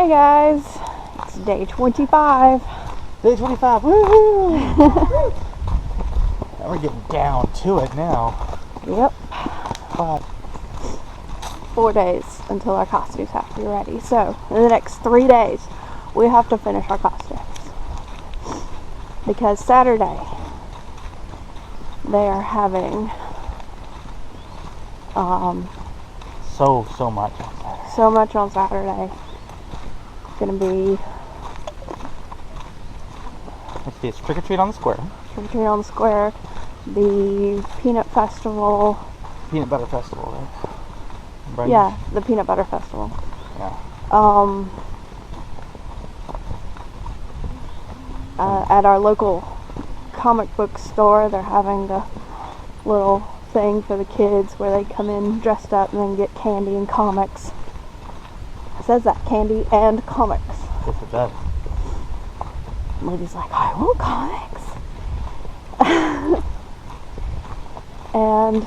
Hey guys, it's day 25. Day 25, woohoo! And we're getting down to it now. Yep. But 4 days until our costumes have to be ready. So, in the next 3 days, we have to finish our costumes. Because Saturday, they are having so much on Saturday. so much on Saturday. It's gonna be Let's see, it's Trick or Treat on the Square. Trick or Treat on the Square, the Peanut Festival. Peanut Butter Festival, right? Yeah, the Peanut Butter Festival. Yeah. At our local comic book store, they're having a little thing for the kids where they come in dressed up and then get candy and comics. It says that, candy and comics. Yes, it does. Lady's like, I want comics. And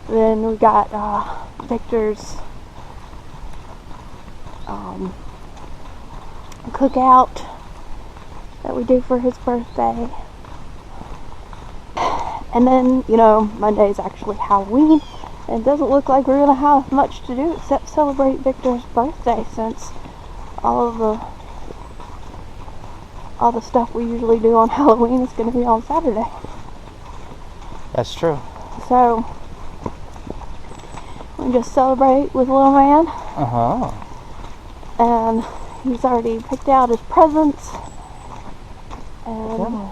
then we got Victor's cookout that we do for his birthday. And then, you know, Monday's actually Halloween, and it doesn't look like we're going to have much to do except celebrate Victor's birthday, since all the stuff we usually do on Halloween is going to be on Saturday. That's true. So, we just celebrate with little man. Uh-huh. And he's already picked out his presents. And Yeah.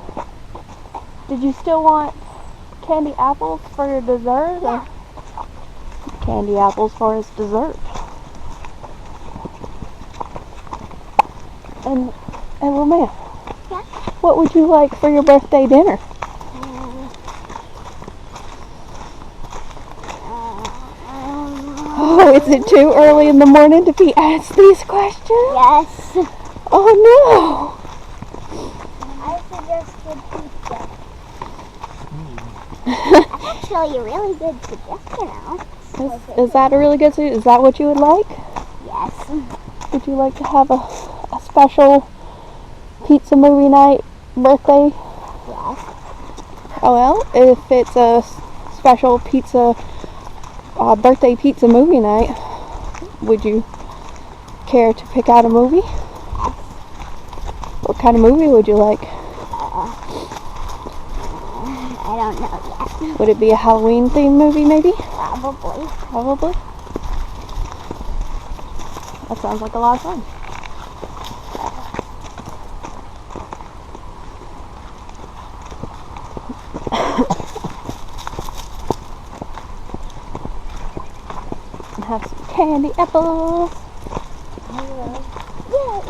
did you still want candy apples for your dessert? Yeah. Candy apples for his dessert. And little man, Yeah. what would you like for your birthday dinner? Oh, is it too early in the morning to be asked these questions? Yes. Oh I suggested pizza. That's actually a really good suggestion, Alex. no! Is that a really good suit? Is that what you would like? Yes. Would you like to have a special pizza movie night birthday? Yes. Oh well, if it's a special pizza birthday pizza movie night, would you care to pick out a movie? Yes. What kind of movie would you like? I don't know yet. Would it be a Halloween themed movie maybe? Probably. Probably. That sounds like a lot of fun. And have some candy apples. Yeah.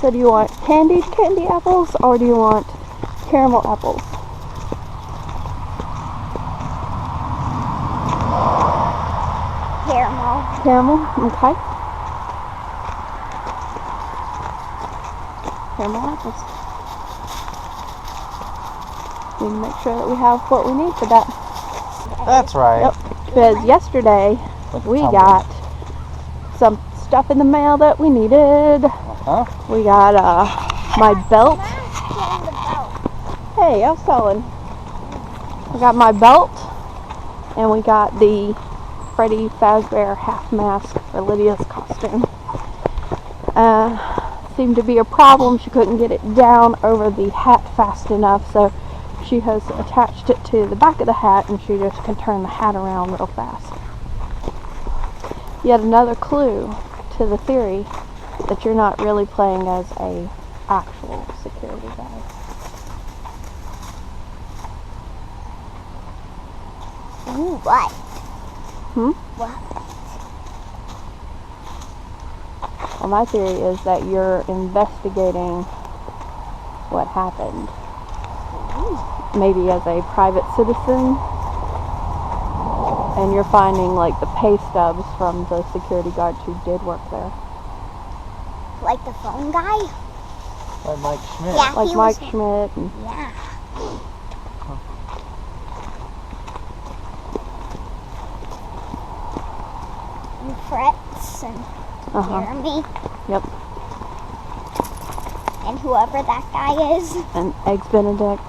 So do you want candied candy apples or do you want caramel apples? Caramel. Caramel, okay. Caramel apples. We need to make sure that we have what we need for that. That's right. Yep. Because yesterday we got some stuff in the mail that we needed. Uh-huh. We got my belt. Getting the belt. Hey, I was telling. We got my belt, and we got the Freddy Fazbear half mask for Lydia's costume. Seemed to be a problem. She couldn't get it down over the hat fast enough, so she has attached it to the back of the hat, and she just can turn the hat around real fast. Yet another clue to the theory that you're not really playing as a actual security guard. Ooh, what? What? Well, my theory is that you're investigating what happened. Maybe as a private citizen, and you're finding like the pay stubs from the security guards who did work there. Like the phone guy? Like Mike Schmidt. Yeah. Like He Mike was- Schmidt. And Yeah. And Fritz and Jeremy, Yep. and whoever that guy is. And Eggs Benedict.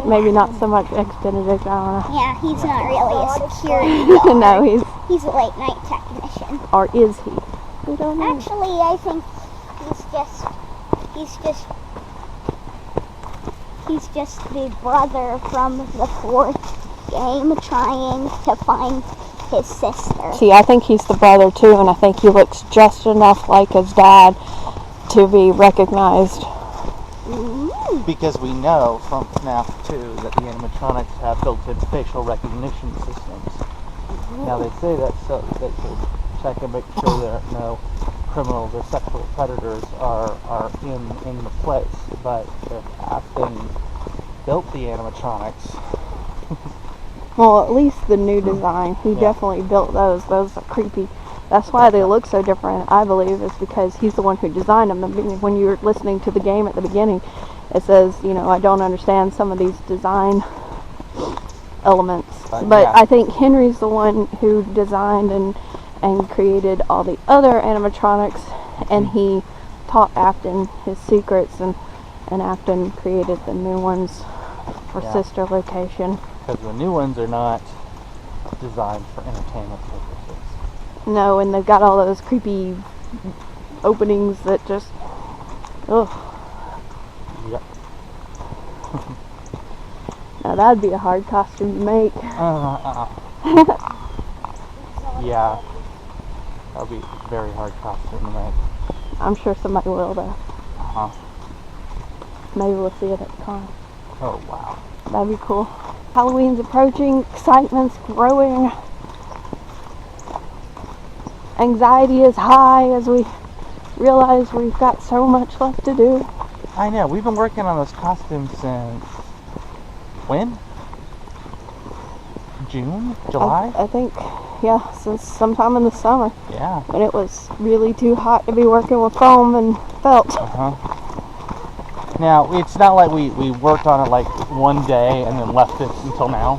Maybe not so much Eggs Benedict, I don't know. Yeah, he's not really a security guard. No, He's a late night technician. or is he? We don't know. Actually, I think he's just the brother from the 4th game trying to find his sister. See, I think he's the brother too, and I think he looks just enough like his dad to be recognized. Because we know from FNAF 2 that the animatronics have built-in facial recognition systems. Now they say that so they could check and make sure there are no criminals or sexual predators are in the place. But if Afton built the animatronics, Well, at least the new design. He definitely built those. Those are creepy. That's why they look so different, I believe, is because he's the one who designed them. When you're listening to the game at the beginning, it says, you know, I don't understand some of these design elements. But yeah. I think Henry's the one who designed and created all the other animatronics, and he taught Afton his secrets, and Afton created the new ones for Sister Location. because the new ones are not designed for entertainment purposes. No, and they've got all those creepy openings that just, ugh. Yep. Now that'd be a hard costume to make. Yeah. That would be a very hard costume to make. I'm sure somebody will though. Uh-huh. Maybe we'll see it at the con. Oh, wow. That'd be cool. Halloween's approaching, excitement's growing. Anxiety is high as we realize we've got so much left to do. I know, we've been working on those costumes since when? June? July? I think, yeah, since sometime in the summer. Yeah. When it was really too hot to be working with foam and felt. Uh-huh. Now, it's not like we worked on it like one day and then left it until now.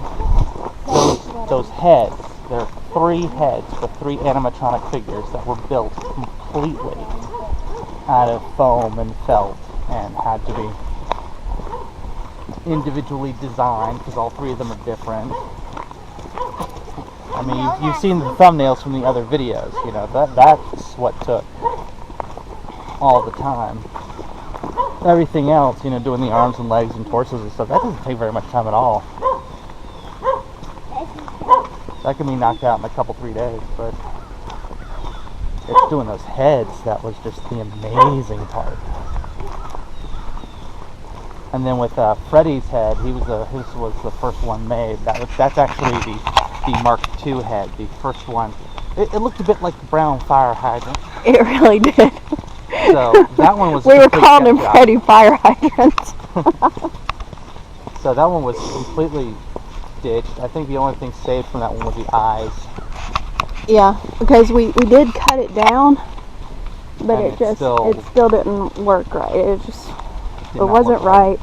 Those heads, there are 3 heads for 3 animatronic figures that were built completely out of foam and felt and had to be individually designed because all 3 of them are different. I mean, you've seen the thumbnails from the other videos, you know, that's what took all the time. Everything else, you know, doing the arms and legs and torsos and stuff, that doesn't take very much time at all. That can be knocked out in a couple, 3 days, but it's doing those heads that was just the amazing part. And then with Freddy's head, his was the first one made. That's actually the Mark II head, the first one. It looked a bit like the brown fire hydrant. It really did. So that one was. We were calling him Freddy Fire Hydrant. So that one was completely ditched. I think the only thing saved from that one was the eyes. Yeah, because we did cut it down, but And it still didn't work right. It wasn't right.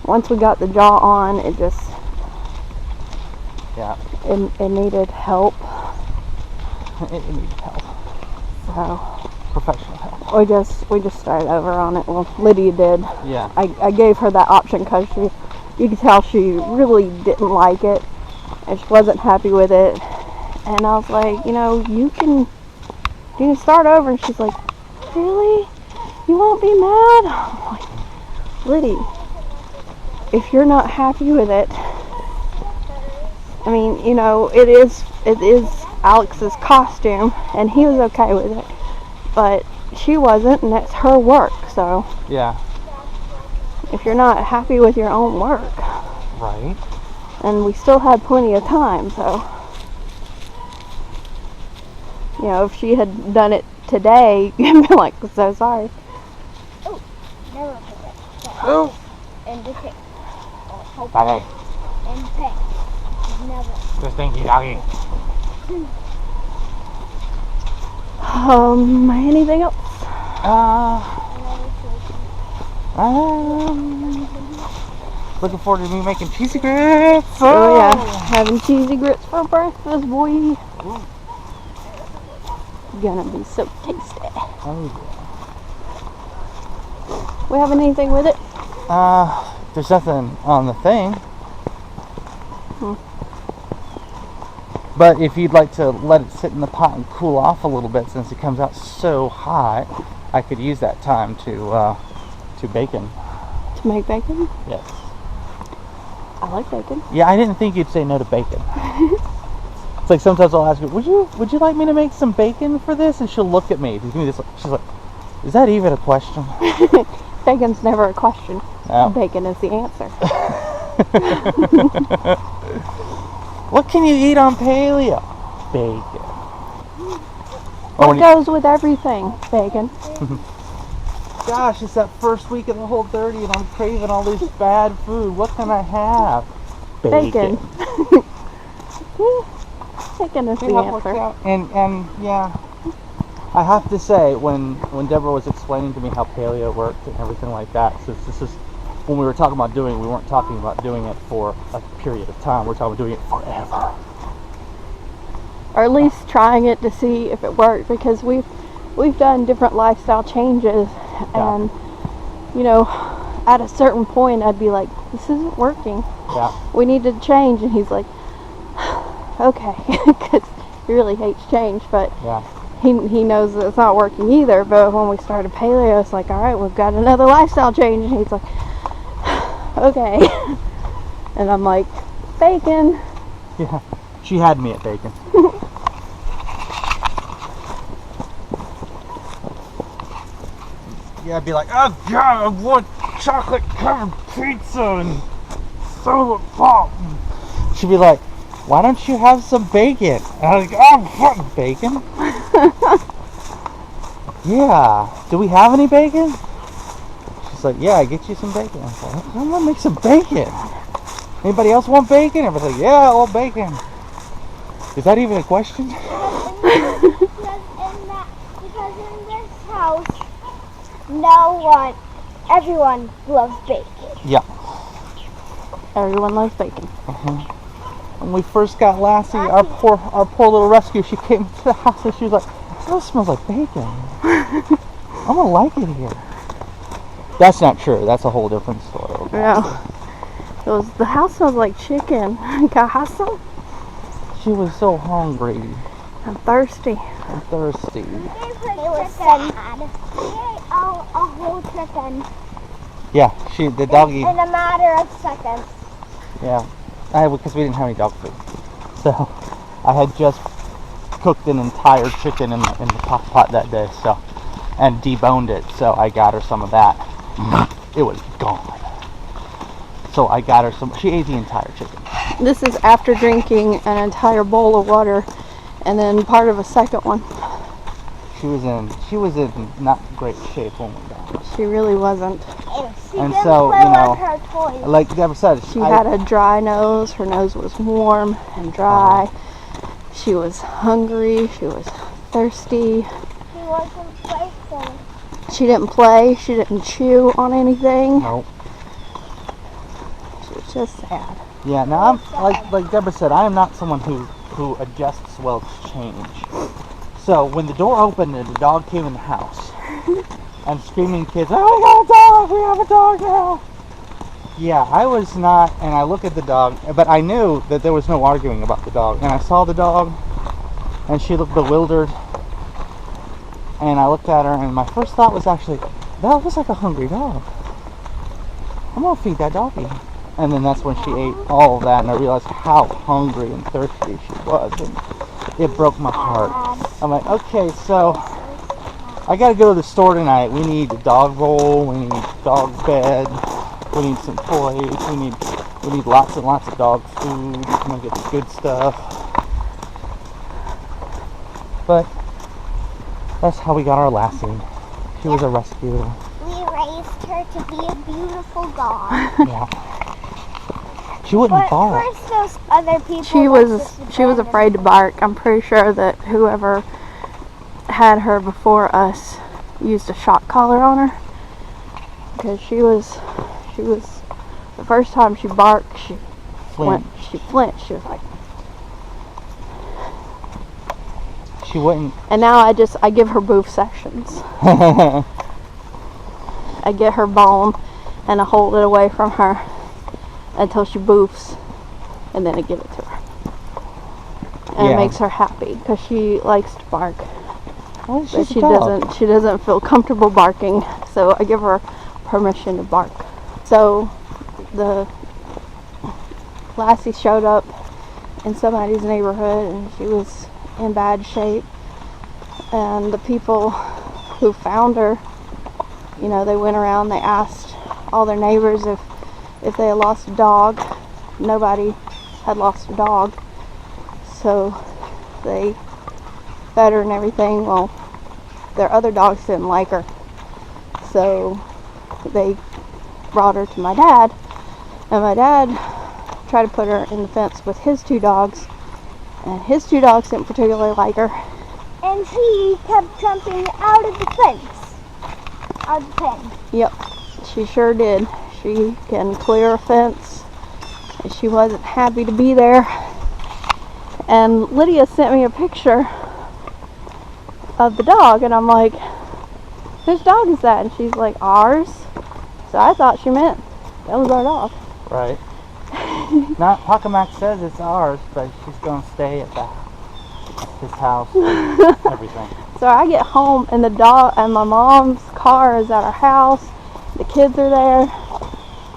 Once we got the jaw on, it just it needed help. It needed help. So Professional help. we just started over on it. Well, Lydia did. Yeah. I gave her that option because you could tell she really didn't like it and she wasn't happy with it. And I was like, you know, you can start over. And she's like, really? You won't be mad? I'm like, Lydia, if you're not happy with it, I mean, you know, it is Alex's costume, and he was okay with it, but she wasn't, and that's her work. So Yeah. if you're not happy with your own work, Right. and we still had plenty of time, so you know, if she had done it today, you'd be like, so sorry. Never forget. Oh. And the pink. Doggy. And pink. Never. The stinky doggy. Anything else? Looking forward to me making cheesy grits. Oh yeah, having cheesy grits for breakfast, boy. Gonna be so tasty. Oh We have anything with it? yeah. There's nothing on the thing. But if you'd like to let it sit in the pot and cool off a little bit, since it comes out so hot, I could use that time to bacon. To make bacon? Yes. I like bacon. Yeah, I didn't think you'd say no to bacon. It's like sometimes I'll ask her, would you like me to make some bacon for this? And she'll look at me. She's like, is that even a question? Bacon's never a question. No. Bacon is the answer. What can you eat on paleo? Bacon. What goes with everything? Bacon. Gosh, it's that first week of the whole 30 and I'm craving all this bad food. What can I have? Bacon. Bacon is the answer. And yeah, I have to say, when Deborah was explaining to me how paleo worked and everything like that, so this is when we were talking about doing it, we weren't talking about doing it for a period of time. We're talking about doing it forever. Or at least trying it to see if it worked, because we've done different lifestyle changes, and you know, at a certain point I'd be like, this isn't working. Yeah. We need to change, and he's like, okay, because he really hates change, but Yeah. he knows that it's not working either. But when we started paleo, it's like, all right, we've got another lifestyle change, and he's like, okay. And I'm like, bacon. Yeah. She had me at bacon. Yeah, I'd be like, oh god, I want chocolate covered pizza and soda pop. She'd be like, why don't you have some bacon? And I was like, oh, fuck bacon. Yeah. Do we have any bacon? She's like, yeah, I get you some bacon. I was like, I'm gonna make some bacon. Anybody else want bacon? Everybody's like, yeah, I want bacon. Is that even a question? Because in this house, everyone loves bacon. Yeah. Everyone loves bacon. When we first got Lassie, our poor little rescue, she came to the house and she was like, "This smells like bacon. I'm gonna like it here." That's not true. That's a whole different story. Okay? Yeah. The house smells like chicken. Kahasa? She was so hungry I'm thirsty. and thirsty. It was sad. We ate a whole chicken Yeah, the doggy. in a matter of seconds. Yeah, because we didn't have any dog food, so I had just cooked an entire chicken in the pot that day, so, and deboned it. So I got her some of that. It was gone. So I got her some. She ate the entire chicken. This is after drinking an entire bowl of water and then part of a second one. She was in not great shape when we got her. She really wasn't. She And didn't so, play you know, with her toys. Like Deborah said, She had a dry nose. Her nose was warm and dry. She was hungry. She was thirsty. She wasn't playful. She didn't play. She didn't chew on anything. Nope. She was just sad. Yeah, now I'm like Deborah said, I am not someone who adjusts well to change. So when the door opened and the dog came in the house and screaming kids, "Oh, we got a dog! We have a dog now!" Yeah, I was not, and I look at the dog, but I knew that there was no arguing about the dog. And I saw the dog, and she looked bewildered. And I looked at her, and my first thought was actually, that looks like a hungry dog. I'm gonna feed that doggy. And then that's when she ate all of that, and I realized how hungry and thirsty she was, and it broke my heart. I'm like, okay, so I gotta go to the store tonight. We need a dog bowl, we need dog bed, we need some toys, we need lots and lots of dog food. I'm gonna get the good stuff. But that's how we got our Lassie. She was a rescue. We raised her to be a beautiful dog. Yeah. She wouldn't But bark. first those other people She was afraid to bark. I'm pretty sure that whoever had her before us used a shock collar on her, because she was the first time she barked, she flinched. She was like, She wouldn't. And now I give her boof sessions. I get her bone and I hold it away from her until she boofs, and then I give it to her. And it makes her happy because she likes to bark. Well, But she doesn't feel comfortable barking, so I give her permission to bark. So the Lassie showed up in somebody's neighborhood and she was in bad shape, and the people who found her, you know, they went around, they asked all their neighbors if they had lost a dog. Nobody had lost a dog, so they fed her and everything. Well, their other dogs didn't like her, so they brought her to my dad, and my dad tried to put her in the fence with his 2 dogs, and his 2 dogs didn't particularly like her. And she kept jumping out of the fence. Out of the pen. Yep, she sure did. She can clear a fence, and she wasn't happy to be there. And Lydia sent me a picture of the dog, and I'm like, whose dog is that? And she's like, ours. So I thought she meant that was our dog. Right. Now, Pacamac says it's ours, but she's going to stay at his house and everything. So I get home, and the dog and my mom's car is at our house. The kids are there.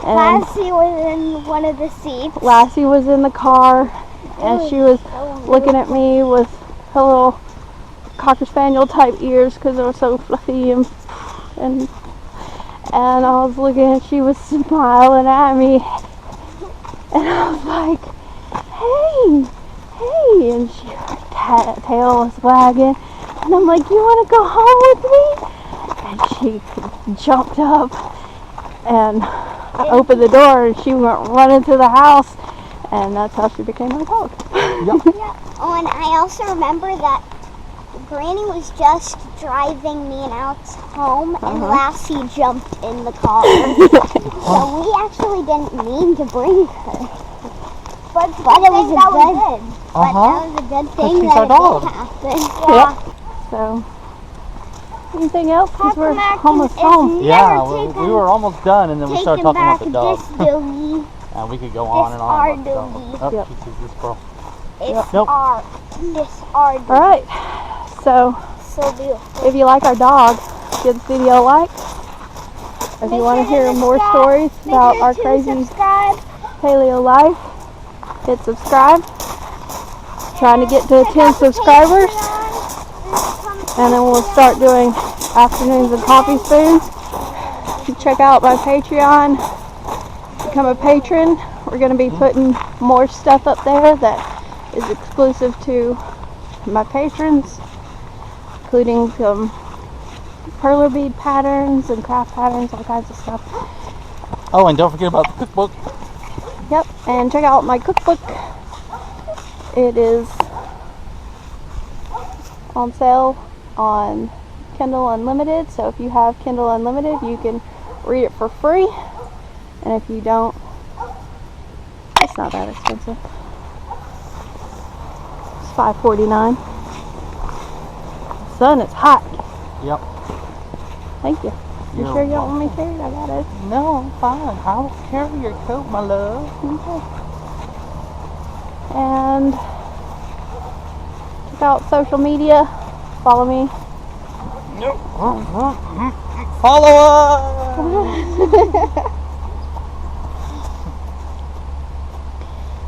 And Lassie was in one of the seats. Lassie was in the car, and she was looking at me with her little Cocker Spaniel type ears because they were so fluffy, and I was looking, and she was smiling at me, and I was like, hey, and her tail was wagging, and I'm like, you want to go home with me? And she jumped up, and I opened the door, and she went running to the house, and that's how she became my dog. Yep. Yeah. Oh, and I also remember that Granny was just driving me and Alex home, and Lassie jumped in the car. So we actually didn't mean to bring her. But it was a good. But that was a good thing she's our that dog. it did happen. Yep. So, anything else? Because we're Pacamac almost is home. Yeah, we were almost done, and then we started talking about the dog. This doggy. And we could go on and on about the dog. This Oh, Yep. she sees this squirrel. It's Nope. our doggy. Alright, so So beautiful. if you like our dog, give this video a like. If you want to hear more stories about our crazy subscribe. paleo life, hit subscribe. Trying to get to 10 subscribers, and then we'll start doing afternoons and coffee spoons. Check out my Patreon. Become a patron. We're going to be putting more stuff up there that is exclusive to my patrons, including some perler bead patterns and craft patterns, all kinds of stuff. Oh, and don't forget about the cookbook. Yep, and check out my cookbook. It is on sale on Kindle Unlimited, so if you have Kindle Unlimited, you can read it for free, and if you don't, it's not that expensive. It's $5.49. Son, it's hot. Yep. Thank you. You You're sure you don't want me to carry it? I got it. No, I'm fine. I'll carry your coat, my love. Okay. And check out social media. Follow me. Nope. Follow us!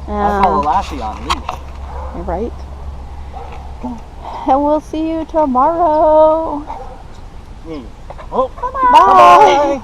I follow Lassie on leash. Right. And we'll see you tomorrow. Oh, Bye. bye.